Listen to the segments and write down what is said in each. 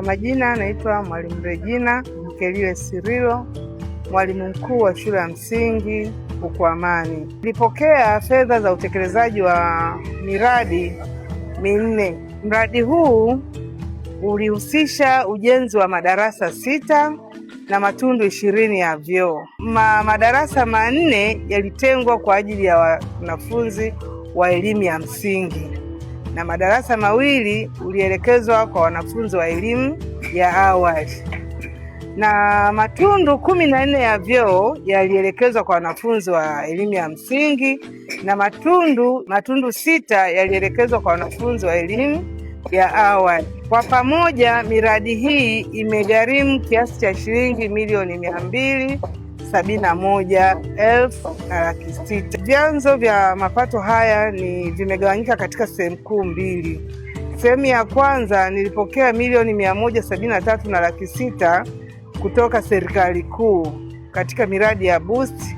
majina naitwa Mwalimu Regina Mkelile Sirilo, mwalimu mkuu wa shule ya msingi Ukwamani. Nilipokea fedha za utekelezaji wa miradi minne. Mradi huu ulihusisha ujenzi wa madarasa 6 na matundu 20 ya vyoo. Madarasa manne yalitengwa kwa ajili ya wanafunzi wa elimu ya msingi na madarasa mawili ulielekezwa kwa wanafunzi wa elimu ya awali, na matundu 14 ya vyoo yalielekezwa kwa wanafunzi wa elimu ya msingi na matundu 6 yalielekezwa kwa wanafunzi wa elimu ya awali. Kwa pamoja miradi hii imegharimu kiasi cha shilingi milioni 271,600. Vyanzo vya mapato haya vimegawanyika katika sehemu kuu mbili. Sehemu ya kwanza nilipokea milioni 173,600 kutoka serikali kuu katika miradi ya Boost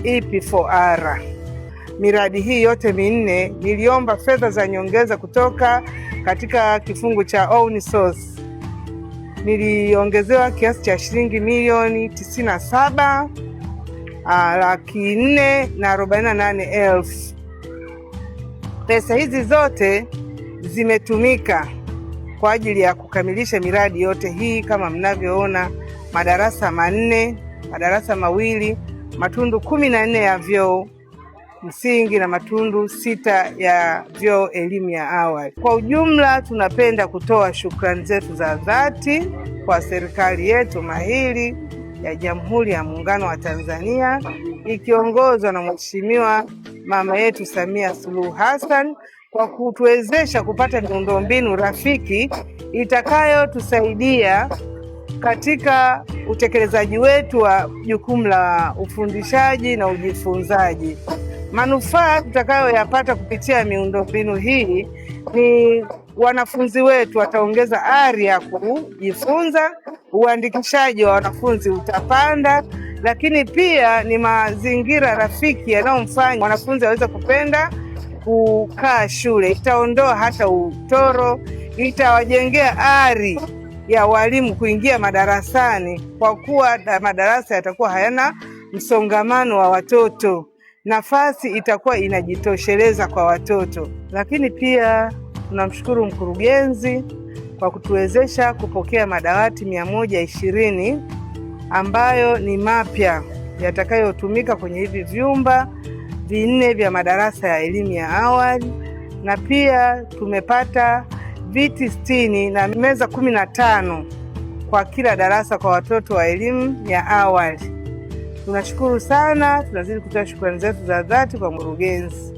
EP4R. Miradi hii yote minne niliomba fedha za nyongeza kutoka katika kifungu cha own source. Niliongezewa kiasi cha shilingi milioni 97,448,000. Pesa hizi zote zimetumika kwa ajili ya kukamilisha miradi yote hii kama mnavyoona: madarasa 4, madarasa mawili, matundu 14 ya vyoo msingi na matundu 6 ya vyoo elimu ya awali. Kwa ujumla, tunapenda kutoa shukrani zetu za dhati kwa serikali yetu mahiri ya Jamhuri ya Muungano wa Tanzania ikiongozwa na Mheshimiwa mama yetu Samia Suluhu Hassan kwa kutuwezesha kupata miundombinu rafiki itakayotusaidia katika utekelezaji wetu wa jukumu la ufundishaji na ujifunzaji. Manufaa tutakayoyapata kupitia miundombinu hii ni wanafunzi wetu wataongeza ari ya kujifunza, uandikishaji wa wanafunzi utapanda, lakini pia ni mazingira rafiki yanayomfanya wanafunzi waweze kupenda kukaa shule. Itaondoa hata utoro, itawajengea ari ya walimu kuingia madarasani kwa kuwa madarasa yatakuwa hayana msongamano wa watoto. Nafasi itakuwa inajitosheleza kwa watoto. Lakini pia tunamshukuru mkurugenzi kwa kutuwezesha kupokea madawati 120 ambayo ni mapya yatakayotumika kwenye hivi vyumba 4 vya madarasa ya elimu ya awali, na pia tumepata viti 60 na meza 15 kwa kila darasa kwa watoto wa elimu ya awali. Tunashukuru sana, tunazidi kutoa shukrani zetu za dhati kwa mkurugenzi.